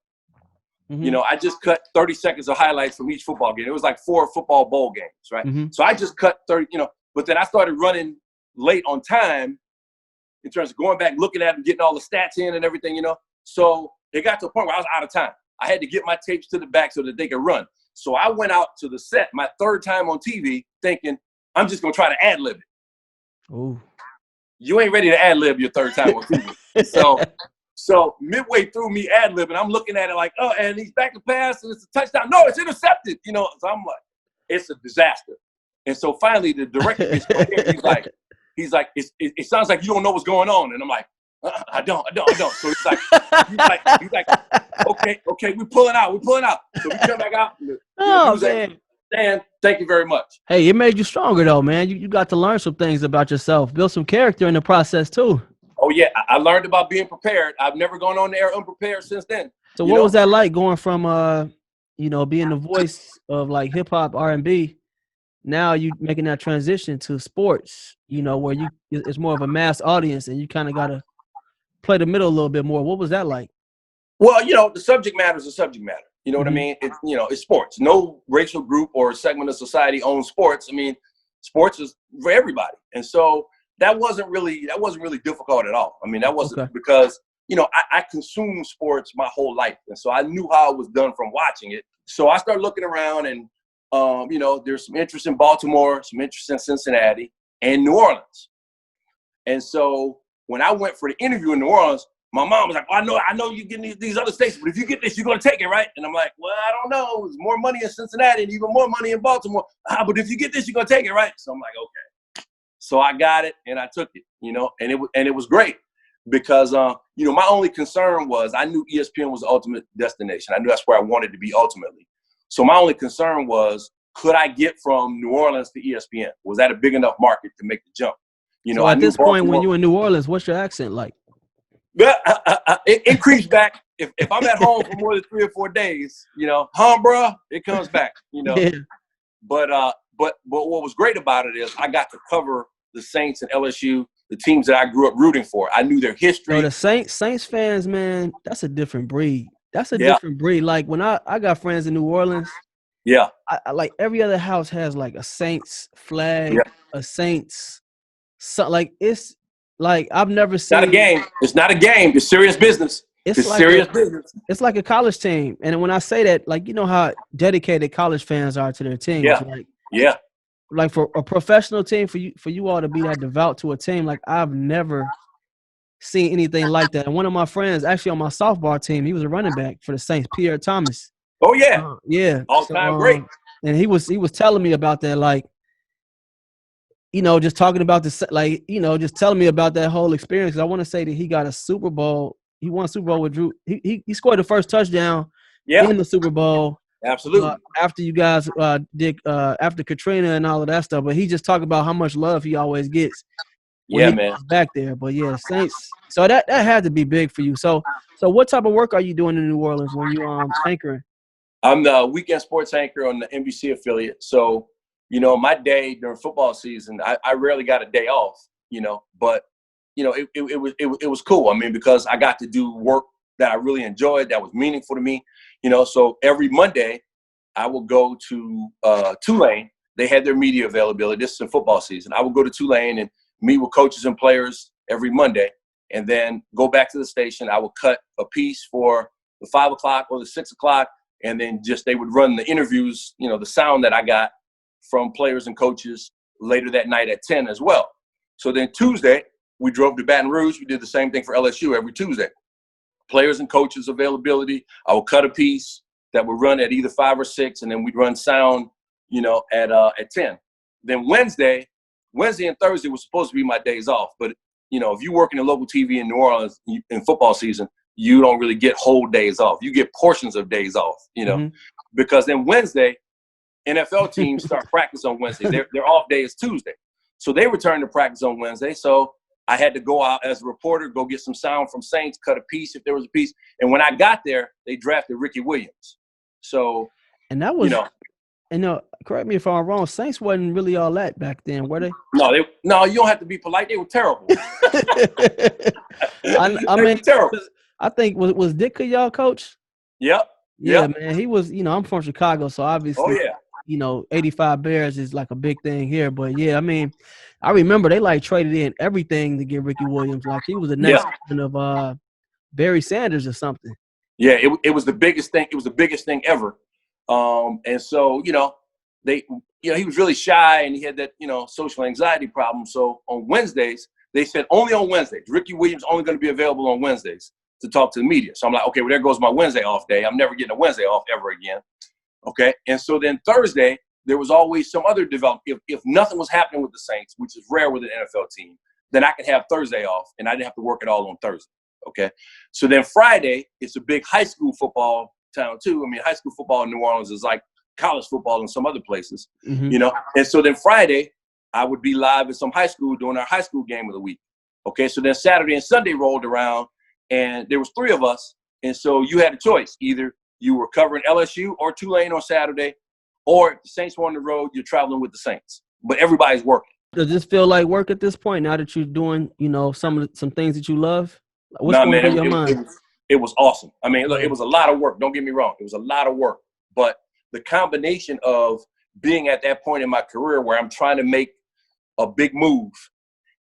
Mm-hmm. I just cut 30 seconds of highlights from each football game. It was like 4 football bowl games, right? Mm-hmm. So I just cut 30, but then I started running late on time in terms of going back, looking at them, getting all the stats in and everything, So it got to a point where I was out of time. I had to get my tapes to the back so that they could run. So I went out to the set my third time on TV thinking, I'm just going to try to ad-lib it. Ooh. You ain't ready to ad-lib your third time on TV. So midway through me ad-libbing, I'm looking at it like, oh, and he's back to pass, and it's a touchdown. No, it's intercepted. So I'm like, it's a disaster. And so finally, the director gets here. He's like, it sounds like you don't know what's going on. And I'm like, I don't. So he's like, okay, we're pulling out. So we come back out. Oh man. Dan, thank you very much. Hey, it made you stronger though, man. You got to learn some things about yourself, build some character in the process too. Oh yeah, I learned about being prepared. I've never gone on the air unprepared since then. So what was that like going from being the voice of like hip hop, R&B, now you making that transition to sports, where it's more of a mass audience and you kind of got to play the middle a little bit more. What was that like? Well, the subject matter is a subject matter. You know what I Mm-hmm. mean? It's it's sports. No racial group or segment of society owns sports. I mean, sports is for everybody. And so that wasn't really difficult at all. I mean, that wasn't because, I consumed sports my whole life. And so I knew how it was done from watching it. So I started looking around and, there's some interest in Baltimore, some interest in Cincinnati and New Orleans. And so when I went for the interview in New Orleans, my mom was like, well, I know you're getting these other states, but if you get this, you're going to take it, right? And I'm like, well, I don't know. There's more money in Cincinnati and even more money in Baltimore. But if you get this, you're going to take it, right? So I'm like, okay. So I got it and I took it, and it was great because, my only concern was I knew ESPN was the ultimate destination. I knew that's where I wanted to be ultimately. So my only concern was, could I get from New Orleans to ESPN? Was that a big enough market to make the jump? So at this point, when you're in New Orleans, what's your accent like? It increased back. If I'm at home for more than 3 or 4 days, bruh, it comes back, Yeah. But what was great about it is I got to cover the Saints and LSU, the teams that I grew up rooting for. I knew their history. So the Saints fans, man, that's a different breed. Different breed. Like when I got friends in New Orleans. Yeah. I like every other house has like a Saints flag, a Saints. So like it's like I've never seen. Not a game. It's not a game. It's serious business. It's like serious business. It's like a college team. And when I say that, like, how dedicated college fans are to their teams. Yeah. Like for a professional team, for you all to be that devout to a team, like I've never seen anything like that. And one of my friends, actually on my softball team, he was a running back for the Saints, Pierre Thomas. Oh yeah. Yeah. All time great. And he was telling me about that, like, just talking about this, like, just telling me about that whole experience. I want to say that he got a Super Bowl. He won a Super Bowl with Drew. He scored the first touchdown in the Super Bowl. Absolutely. After you guys did after Katrina and all of that stuff, but he just talked about how much love he always gets when he goes back there. But yeah, Saints. So that had to be big for you. So what type of work are you doing in New Orleans when you anchoring? I'm the weekend sports anchor on the NBC affiliate. So my day during football season, I rarely got a day off. But it was cool. I mean, because I got to do work that I really enjoyed, that was meaningful to me. So every Monday, I will go to Tulane. They had their media availability. This is in football season. I would go to Tulane and meet with coaches and players every Monday, and then go back to the station. I would cut a piece for the 5 o'clock or the 6 o'clock, and then they would run the interviews, the sound that I got from players and coaches later that night at 10 as well. So then Tuesday, we drove to Baton Rouge. We did the same thing for LSU every Tuesday. Players and coaches availability. I would cut a piece that would run at either 5 or 6, and then we'd run sound, at 10. Then Wednesday and Thursday was supposed to be my days off. But, if you work in a local TV in New Orleans in football season, you don't really get whole days off. You get portions of days off, because then Wednesday, NFL teams start practice on Wednesday. Their off day is Tuesday. So they return to practice on Wednesday. So I had to go out as a reporter, go get some sound from Saints, cut a piece if there was a piece. And when I got there, they drafted Ricky Williams. So, and that was, correct me if I'm wrong, Saints wasn't really all that back then, were they? No, you don't have to be polite. They were terrible. I mean, terrible. I think was Ditka y'all coach? Yep. Yeah, man. He was, I'm from Chicago, so obviously, 85 Bears is like a big thing here. But yeah, I mean, I remember they like traded in everything to get Ricky Williams. Like he was the next one of Barry Sanders or something. Yeah, it was the biggest thing. It was the biggest thing ever. And so, he was really shy and he had that, social anxiety problem. So on Wednesdays, they said only on Wednesdays. Ricky Williams only going to be available on Wednesdays to talk to the media. So I'm like, okay, well, there goes my Wednesday off day. I'm never getting a Wednesday off ever again. Okay. And so then Thursday, there was always some other development. If nothing was happening with the Saints, which is rare with an NFL team, then I could have Thursday off and I didn't have to work at all on Thursday. Okay. So then Friday, it's a big high school football town too. I mean, high school football in New Orleans is like college football in some other places, And so then Friday, I would be live at some high school doing our high school game of the week. Okay. So then Saturday and Sunday rolled around and there was 3 of us. And so you had a choice. Either you were covering LSU or Tulane on Saturday, or if the Saints were on the road, you're traveling with the Saints. But everybody's working. Does this feel like work at this point now that you're doing, some things that you love? What's going through your mind? It was awesome. I mean, look, it was a lot of work. Don't get me wrong. It was a lot of work. But the combination of being at that point in my career where I'm trying to make a big move,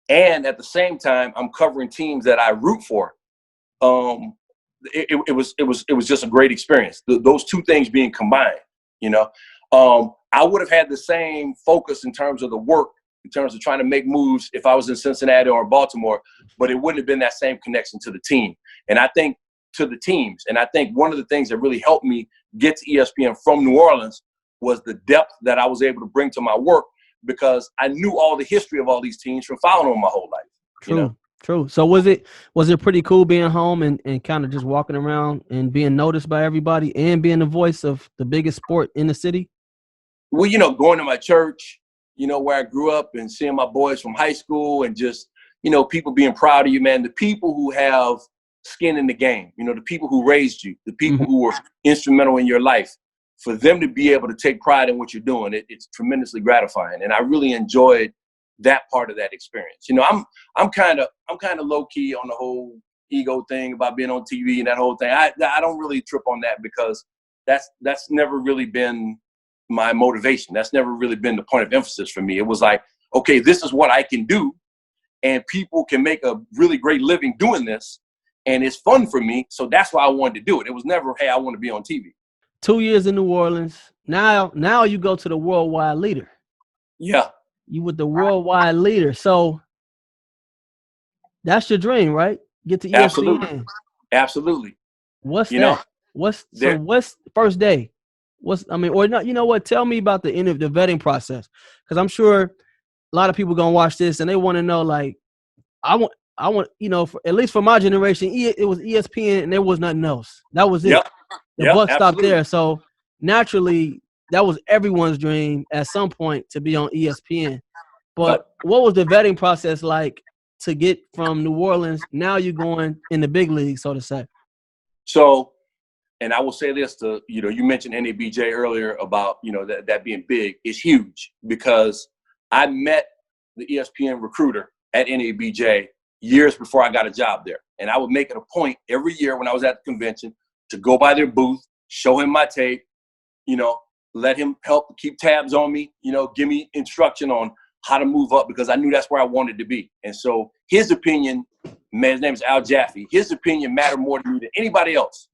and at the same time, I'm covering teams that I root for. It was just a great experience. Those two things being combined, I would have had the same focus in terms of the work, in terms of trying to make moves if I was in Cincinnati or Baltimore, but it wouldn't have been that same connection to the team. And I think to the teams. And I think one of the things that really helped me get to ESPN from New Orleans was the depth that I was able to bring to my work, because I knew all the history of all these teams from following them my whole life. True. So was it pretty cool being home and kind of just walking around and being noticed by everybody and being the voice of the biggest sport in the city? Well, going to my church, where I grew up, and seeing my boys from high school, and just, people being proud of you, man. The people who have skin in the game, the people who raised you, the people who were instrumental in your life, for them to be able to take pride in what you're doing, it's tremendously gratifying. And I really enjoyed that part of that experience. I'm kind of low key on the whole ego thing about being on TV and that whole thing. I don't really trip on that, because that's never really been my motivation. That's never really been the point of emphasis for me. It was like, okay, this is what I can do, and people can make a really great living doing this, and it's fun for me. So that's why I wanted to do it. It was never, hey, I want to be on TV. 2 years in New Orleans. Now you go to the worldwide leader. Yeah. You with the worldwide leader. So that's your dream, right? Get to ESPN. Absolutely. What's that? What's first day? You know what? Tell me about the vetting process, because I'm sure a lot of people gonna watch this and they want to know. Like, I want, at least for my generation, it was ESPN and there was nothing else. That was it. The buck stopped there. So naturally, that was everyone's dream at some point to be on ESPN. But what was the vetting process like to get from New Orleans? Now you're going in the big league, so to say. So, and I will say this to, you mentioned NABJ earlier about, that being big is huge, because I met the ESPN recruiter at NABJ years before I got a job there. And I would make it a point every year when I was at the convention to go by their booth, show him my tape, let him help keep tabs on me, give me instruction on how to move up, because I knew that's where I wanted to be. And so his opinion, his name is Al Jaffe, his opinion mattered more to me than anybody else,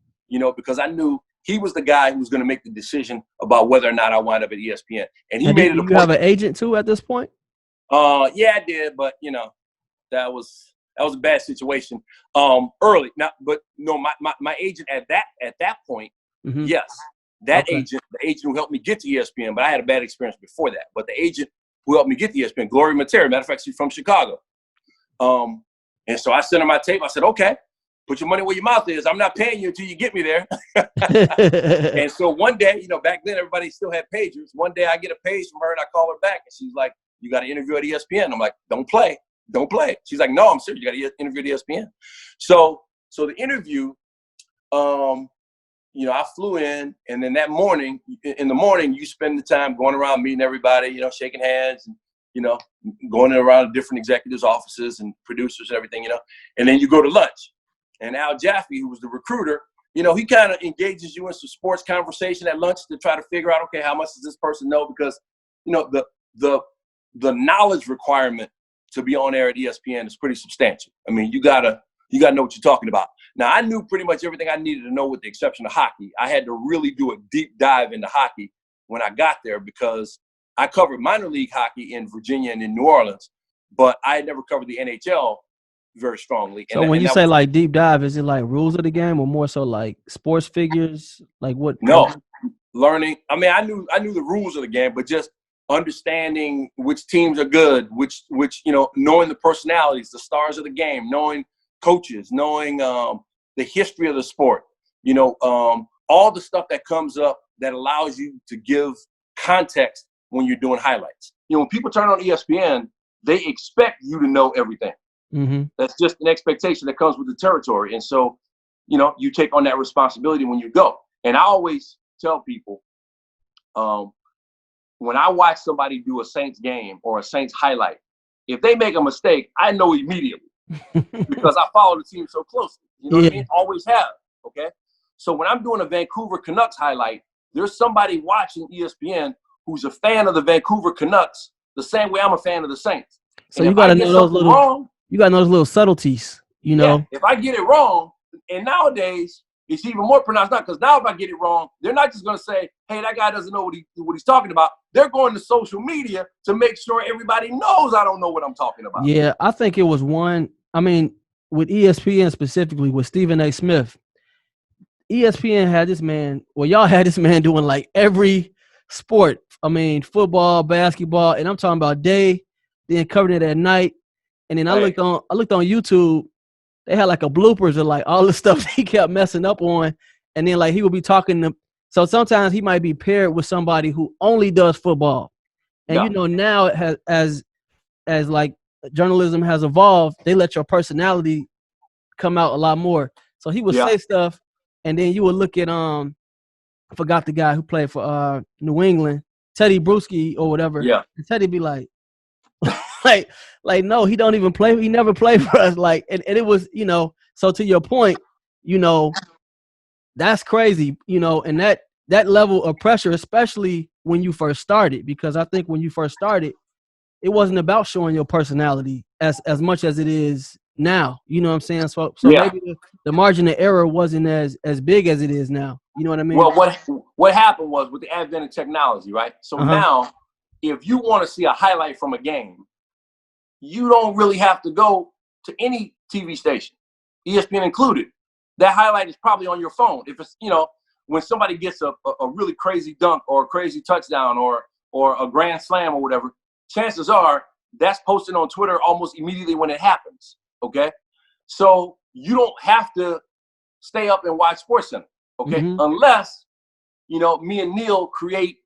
because I knew he was the guy who was going to make the decision about whether or not I wind up at ESPN. And he made it a point. You have an agent too at this point? Yeah, I did, but that was a bad situation early. Now, but no, my agent at that point, yes, the agent who helped me get to ESPN, but I had a bad experience before that. But the agent who helped me get to ESPN, Gloria Matera, matter of fact, she's from Chicago. And so I sent her my tape. I said, okay. put your money where your mouth is. I'm not paying you until you get me there. And so one day, back then everybody still had pagers. One day I get a page from her and I call her back and she's like, you got to interview at ESPN. I'm like, don't play. She's like, no, I'm serious. You got to interview at ESPN. So the interview, I flew in, and then that morning, in the morning, you spend the time going around meeting everybody, shaking hands, and, going around different executives' offices and producers and everything, and then you go to lunch. And Al Jaffe, who was the recruiter, he kind of engages you in some sports conversation at lunch to try to figure out, okay, how much does this person know? Because, the knowledge requirement to be on air at ESPN is pretty substantial. I mean, you gotta know what you're talking about. Now, I knew pretty much everything I needed to know with the exception of hockey. I had to really do a deep dive into hockey when I got there because I covered minor league hockey in Virginia and in New Orleans, but I had never covered the NHL very strongly. So when you say like deep dive, is it like rules of the game or more so like sports figures? Like what? No, learning. I mean, I knew the rules of the game, but just understanding which teams are good, which knowing the personalities, the stars of the game, knowing coaches, knowing the history of the sport, all the stuff that comes up that allows you to give context when you're doing highlights. When people turn on ESPN, they expect you to know everything. Mm-hmm. That's just an expectation that comes with the territory. And so, you take on that responsibility when you go. And I always tell people, when I watch somebody do a Saints game or a Saints highlight, if they make a mistake, I know immediately because I follow the team so closely. You know what I mean? Always have. Okay. So when I'm doing a Vancouver Canucks highlight, there's somebody watching ESPN who's a fan of the Vancouver Canucks the same way I'm a fan of the Saints. So you got to know those little subtleties, Yeah, if I get it wrong, and nowadays it's even more pronounced now because now if I get it wrong, they're not just going to say, hey, that guy doesn't know what he's talking about. They're going to social media to make sure everybody knows I don't know what I'm talking about. Yeah, I think it was with ESPN specifically, with Stephen A. Smith, ESPN had this man, y'all had this man doing like every sport. I mean, football, basketball, and I'm talking about day, then covering it at night. And then I looked on YouTube, they had like a bloopers of like all the stuff he kept messing up on. And then like he would be talking to, so sometimes he might be paired with somebody who only does football. And now it has as like journalism has evolved, they let your personality come out a lot more. So he would say stuff, and then you would look at I forgot the guy who played for New England, Teddy Bruschi or whatever. Yeah. And Teddy be like, like no, he don't even play. He never played for us. Like, and it was, so to your point, that's crazy, and that level of pressure, especially when you first started, because I think when you first started, it wasn't about showing your personality as much as it is now. You know what I'm saying? So maybe the margin of error wasn't as big as it is now. You know what I mean? Well, what happened was with the advent of technology, right? So now, if you want to see a highlight from a game, you don't really have to go to any TV station, ESPN included. That highlight is probably on your phone. If it's, when somebody gets a really crazy dunk or a crazy touchdown or a grand slam or whatever, chances are that's posted on Twitter almost immediately when it happens. Okay. So you don't have to stay up and watch SportsCenter. Okay. Mm-hmm. Unless, me and Neil create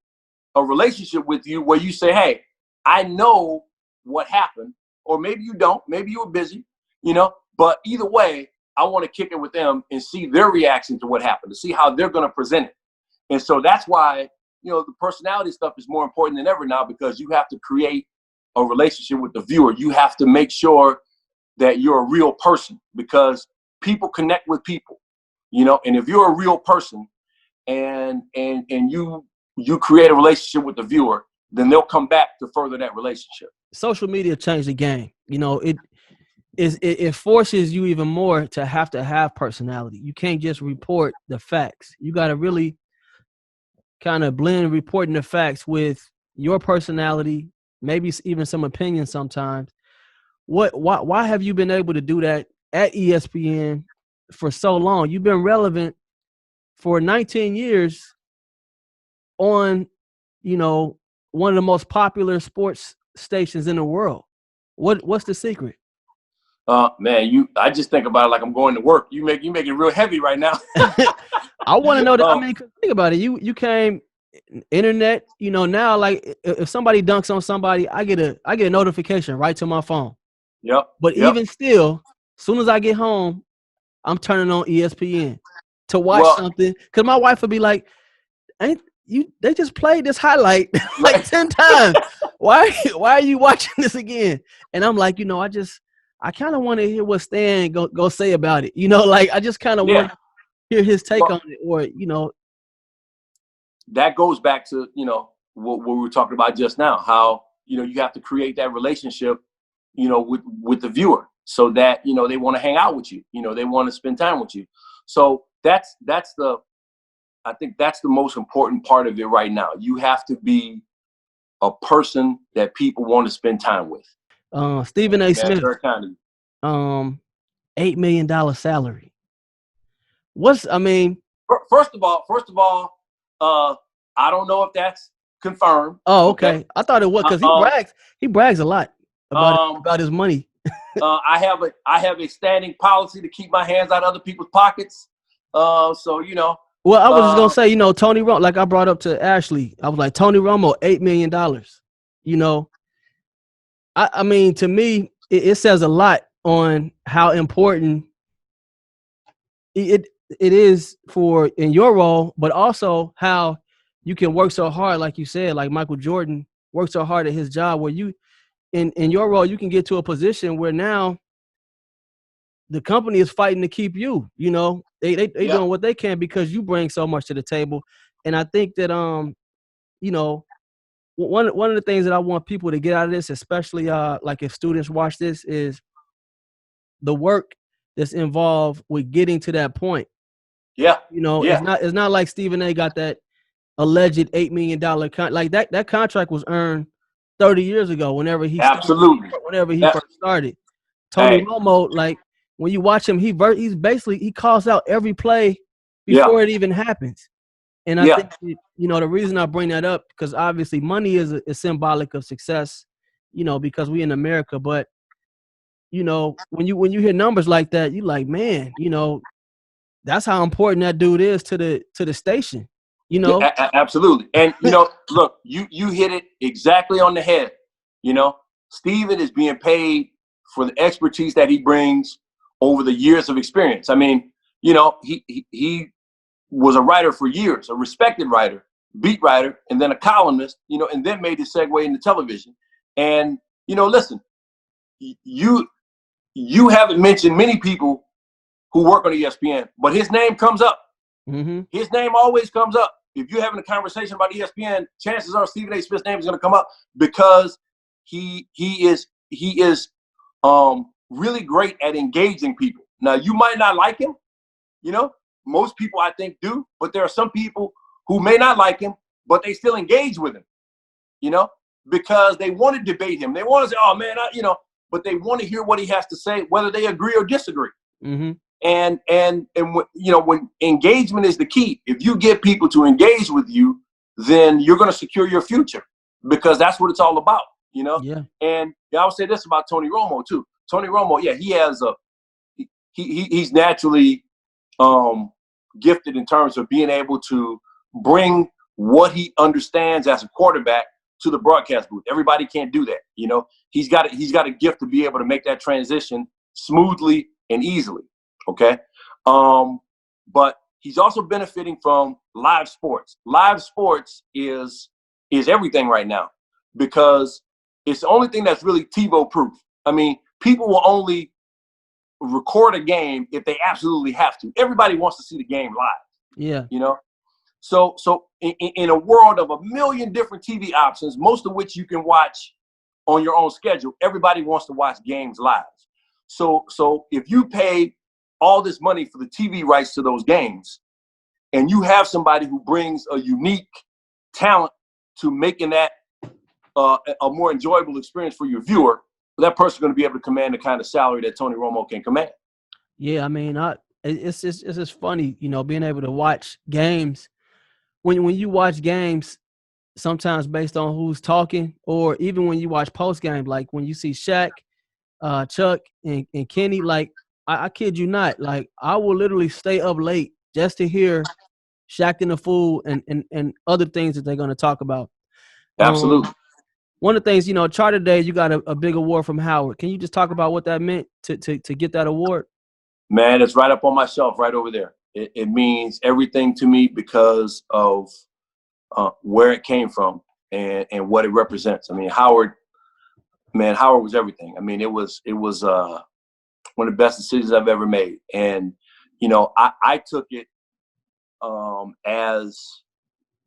a relationship with you where you say, hey, I know what happened, or maybe you don't, maybe you were busy, but either way, I want to kick it with them and see their reaction to what happened, to see how they're going to present it. And so that's why, the personality stuff is more important than ever now, because you have to create a relationship with the viewer. You have to make sure that you're a real person, because people connect with people, and if you're a real person and you create a relationship with the viewer, then they'll come back to further that relationship. Social media changed the game. It forces you even more to have personality. You can't just report the facts. You got to really kind of blend reporting the facts with your personality, maybe even some opinion sometimes. Why have you been able to do that at ESPN for so long? You've been relevant for 19 years on, one of the most popular sports stations in the world. What's the secret? Man, I just think about it like I'm going to work. You make it real heavy right now. I want to know that. I mean, 'cause think about it. You came internet. Now like if somebody dunks on somebody, I get a notification right to my phone. Yep. But even still, as soon as I get home, I'm turning on ESPN to watch something. Cause my wife would be like, "Ain't you? They just played this highlight like 10 times. Why are you watching this again?" And I'm like, I kind of want to hear what Stan go say about it. Like I just kind of want to hear his take on it, or that goes back to what we were talking about just now. How you have to create that relationship, with the viewer, so that they want to hang out with you. They want to spend time with you. So I think that's the most important part of it right now. You have to be a person that people want to spend time with. Stephen A. Smith, very kind of you. $8 million salary. First of all, I don't know if that's confirmed. Oh, okay. I thought it was, because he brags a lot about his money. I have a standing policy to keep my hands out of other people's pockets. So Well, I was just gonna say, Tony Romo, like I brought up to Ashley, I was like, Tony Romo, $8 million. I mean, to me, it says a lot on how important it is in your role, but also how you can work so hard, like you said, like Michael Jordan worked so hard at his job, where you in your role, you can get to a position where now the company is fighting to keep you. They doing what they can because you bring so much to the table. And I think that one of the things that I want people to get out of this, especially like if students watch this, is the work that's involved with getting to that point. It's not like Stephen A. got that alleged $8 million like that contract was earned 30 years ago whenever he first started. Tony Romo, like when you watch him, he's basically, he calls out every play before it even happens. And I think the reason I bring that up, because obviously money is symbolic of success, because we in America. But when you hear numbers like that, you like, man, that's how important that dude is to the station. Absolutely. And look, you hit it exactly on the head. Steven is being paid for the expertise that he brings over the years of experience. I mean, he was a writer for years, a respected writer, beat writer, and then a columnist, and then made his segue into television. And, listen, you haven't mentioned many people who work on ESPN, but his name comes up. Mm-hmm. His name always comes up. If you're having a conversation about ESPN, chances are Stephen A. Smith's name is going to come up, because he is really great at engaging people. Now, you might not like him, most people I think do, but there are some people who may not like him, but they still engage with him, because they want to debate him. They want to say, oh man, but they want to hear what he has to say, whether they agree or disagree. Mm-hmm. And when engagement is the key, if you get people to engage with you, then you're going to secure your future, because that's what it's all about, Yeah. And I would say this about Tony Romo too. Tony Romo, he has he's naturally gifted in terms of being able to bring what he understands as a quarterback to the broadcast booth. Everybody can't do that, He's got a gift to be able to make that transition smoothly and easily. Okay. But he's also benefiting from live sports. Live sports is everything right now, because it's the only thing that's really TiVo proof. I mean, people will only record a game if they absolutely have to. Everybody wants to see the game live. Yeah. So in a world of a million different TV options, most of which you can watch on your own schedule, everybody wants to watch games live. So if you pay all this money for the TV rights to those games, and you have somebody who brings a unique talent to making that a more enjoyable experience for your viewer, that person's going to be able to command the kind of salary that Tony Romo can command. Yeah, I mean, it's just funny, being able to watch games. When you watch games, sometimes based on who's talking, or even when you watch post game, like when you see Shaq Chuck and Kenny, like I kid you not, like I will literally stay up late just to hear Shaq and the Fool and other things that they're going to talk about. Absolutely. One of the things, Charter Day, you got a big award from Howard. Can you just talk about what that meant to get that award? Man, it's right up on my shelf right over there. It means everything to me because of where it came from and what it represents. I mean, Howard was everything. I mean, it was one of the best decisions I've ever made. And, I took it as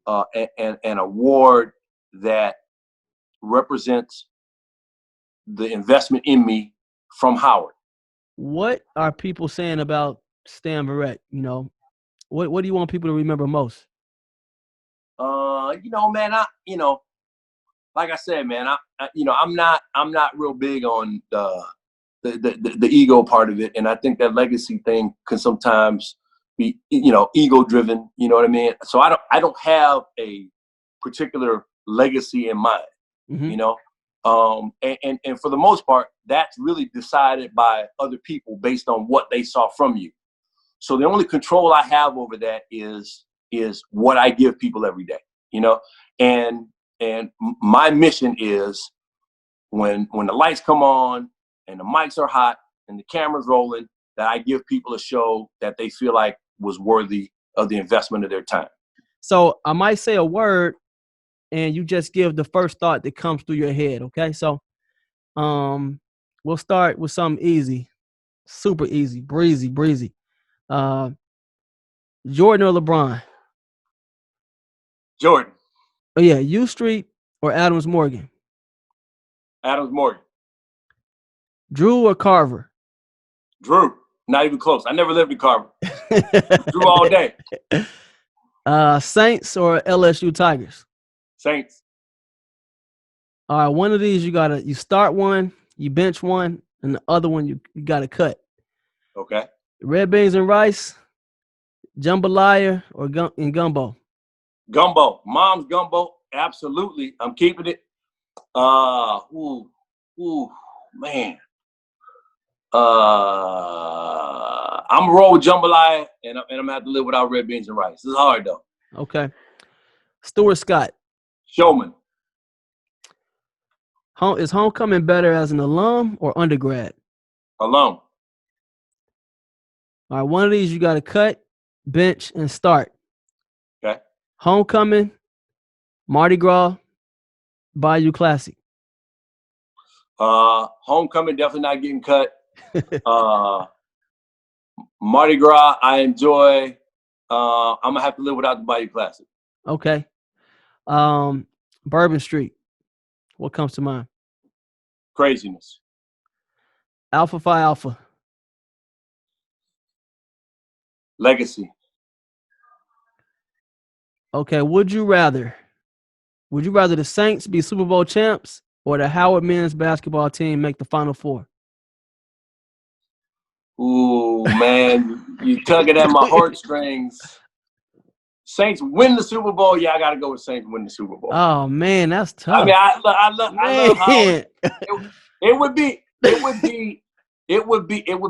an award that represents the investment in me from Howard. What are people saying about Stan Verett? What do you want people to remember most? Man, like I said, man, I'm not real big on the ego part of it, and I think that legacy thing can sometimes be, ego driven. You know what I mean? So I don't have a particular legacy in mind. Mm-hmm. And for the most part, that's really decided by other people based on what they saw from you. So the only control I have over that is what I give people every day, and my mission is when the lights come on and the mics are hot and the camera's rolling, that I give people a show that they feel like was worthy of the investment of their time. So I might say a word and you just give the first thought that comes through your head. Okay. So, we'll start with something easy, super easy, breezy. Jordan or LeBron? Jordan. Oh yeah, U Street or Adams Morgan? Adams Morgan. Drew or Carver? Drew. Not even close. I never lived in Carver. Drew all day. Saints or LSU Tigers? Saints. All right, one of these you start one, you bench one, and the other one you gotta cut. Okay. Red beans and rice, jambalaya or gumbo? Gumbo. Mom's gumbo. Absolutely. I'm keeping it. Man. I'm roll with jambalaya, and I'm gonna have to live without red beans and rice. This is hard though. Okay. Stuart Scott. Showman. Is homecoming better as an alum or undergrad? Alum. All right, one of these you got to cut, bench, and start. Okay. Homecoming, Mardi Gras, Bayou Classic. Homecoming, definitely not getting cut. Mardi Gras, I enjoy. I'm gonna have to live without the Bayou Classic. Okay. Bourbon Street. What comes to mind? Craziness. Alpha Phi Alpha. Legacy. Okay. Would you rather the Saints be Super Bowl champs or the Howard men's basketball team make the Final Four? Ooh, man, you tugging at my heartstrings. Saints win the Super Bowl. Yeah, I got to go with Saints win the Super Bowl. Oh man, that's tough. I mean, I love Howard. It would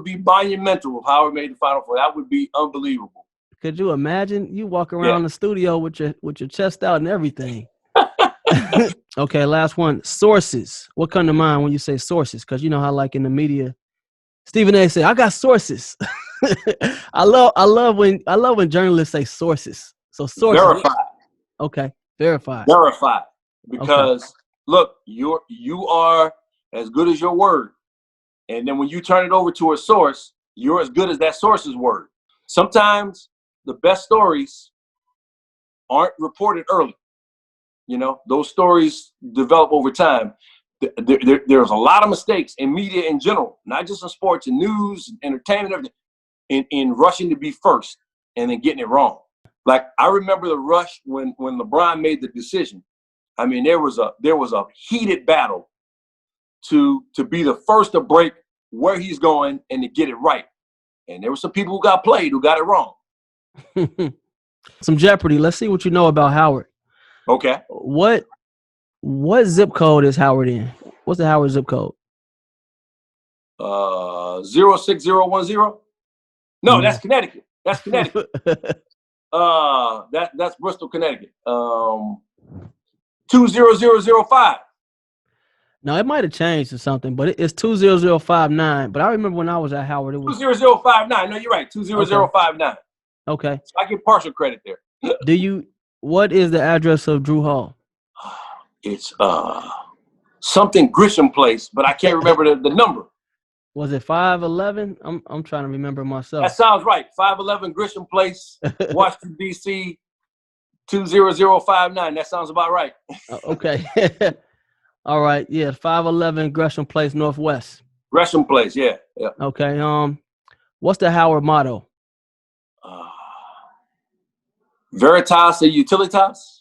be monumental if Howard made the Final Four. That would be unbelievable. Could you imagine? You walk around the studio with your chest out and everything. Okay, last one. Sources. What come to mind when you say sources? Because you know how, like in the media, Stephen A. said, "I got sources." I love when journalists say sources. So sources. Verified. Okay, verified. Verified. Because look, you are as good as your word, and then when you turn it over to a source, you're as good as that source's word. Sometimes the best stories aren't reported early. Those stories develop over time. There's a lot of mistakes in media in general, not just in sports and news, entertainment, everything, in rushing to be first and then getting it wrong. Like I remember the rush when LeBron made the decision. I mean, there was a heated battle to be the first to break where he's going and to get it right. And there were some people who got played who got it wrong. Some Jeopardy. Let's see what you know about Howard. Okay. What zip code is Howard in? What's the Howard zip code? 06010. No, that's Connecticut. That's Connecticut. That's Bristol, Connecticut. 20005. No, it might have changed to something, but it's 20059. But I remember when I was at Howard, it was 20059. No, you're right. 20059. Okay. So I get partial credit there. What is the address of Drew Hall? It's something Grisham Place, but I can't remember the number. Was it 511? I'm trying to remember myself. That sounds right. 511 Grisham Place, Washington, D.C., 20059. That sounds about right. Okay. All right. Yeah, 511 Gresham Place, Northwest. Gresham Place, yeah. Okay. What's the Howard motto? Veritas and Utilitas.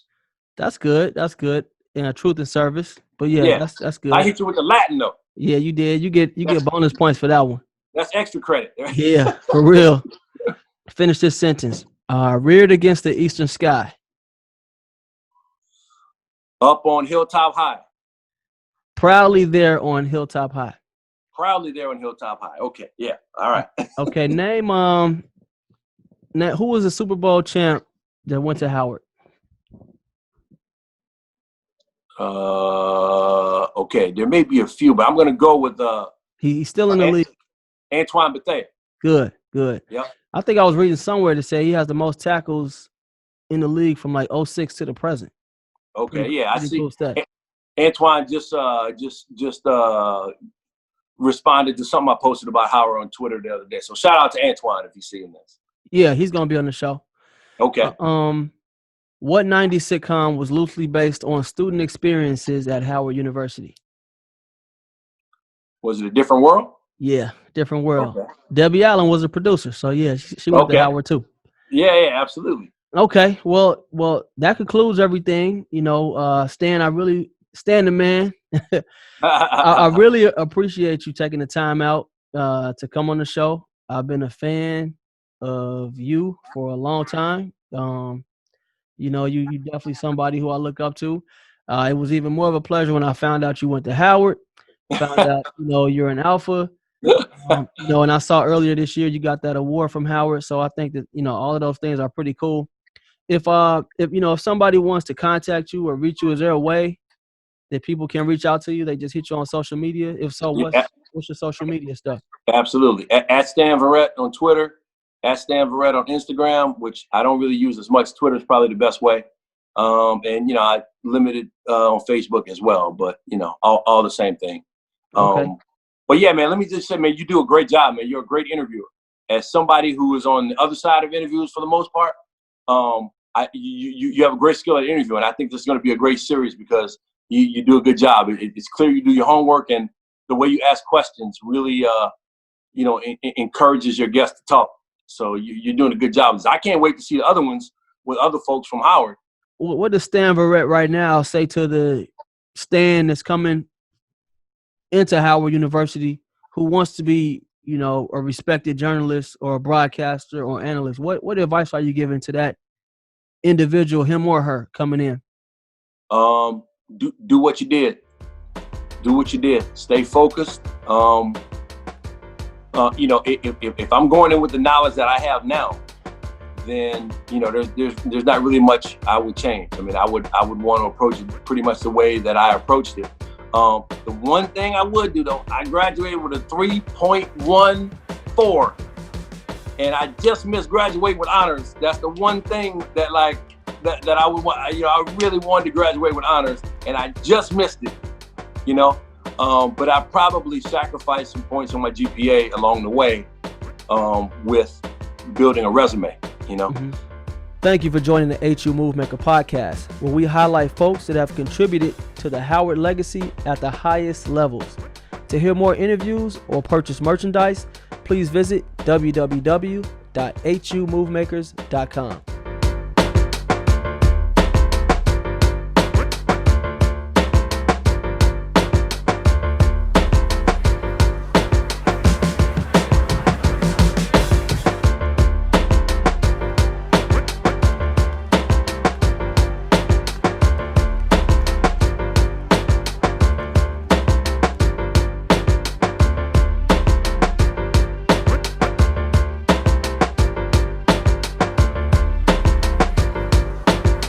That's good. That's good. And truth and service. But yeah. That's good. I hit you with the Latin though. Yeah, you did. You get bonus points for that one. That's extra credit. Yeah, for real. Finish this sentence. Reared against the eastern sky. Up on Hilltop High. Proudly there on Hilltop High. Proudly there on Hilltop High. Okay, yeah. All right. Okay, name who was the Super Bowl champ that went to Howard? Okay, there may be a few, but I'm gonna go with he's still in the league. Antoine Bethea. Good. Yep. I think I was reading somewhere to say he has the most tackles in the league from like 06 to the present. Okay, I see. Cool stuff. Antoine just responded to something I posted about Howard on Twitter the other day. So shout out to Antoine if you see him this. Yeah, he's gonna be on the show. Okay. What 90s sitcom was loosely based on student experiences at Howard University? Was it A Different World? Yeah, Different World. Okay. Debbie Allen was a producer, so yeah, she went to Howard too. Yeah, absolutely. Okay, well, that concludes everything. Stan, Stan the man. I really appreciate you taking the time out to come on the show. I've been a fan of you for a long time. You definitely somebody who I look up to. It was even more of a pleasure when I found out you went to Howard. Found out, you're an alpha. And I saw earlier this year you got that award from Howard. So I think that, all of those things are pretty cool. If somebody wants to contact you or reach you, is there a way that people can reach out to you? They just hit you on social media? If so, what's your social media stuff? Absolutely. At Stan Verett on Twitter, at Stan Verett on Instagram, which I don't really use as much. Twitter is probably the best way. And I limited on Facebook as well, but all the same thing. Okay. But yeah, man, let me just say, man, you do a great job, man. You're a great interviewer. As somebody who is on the other side of interviews for the most part, you have a great skill at interviewing. I think this is going to be a great series because you do a good job. It's clear you do your homework, and the way you ask questions really, encourages your guests to talk. So you're doing a good job. I can't wait to see the other ones with other folks from Howard. What does Stan Verett right now say to the Stan that's coming into Howard University who wants to be, a respected journalist or a broadcaster or analyst? What advice are you giving to that individual, him or her, coming in? Do what you did. Do what you did. Stay focused. If I'm going in with the knowledge that I have now, then there's not really much I would change. I mean, I would want to approach it pretty much the way that I approached it. The one thing I would do though, I graduated with a 3.14, and I just missed graduating with honors. That's the one thing that I would want. I really wanted to graduate with honors, and I just missed it. But I probably sacrificed some points on my GPA along the way with building a resume. Mm-hmm. Thank you for joining the HU Movemaker podcast, where we highlight folks that have contributed to the Howard legacy at the highest levels. To hear more interviews or purchase merchandise, please visit www.humovemakers.com.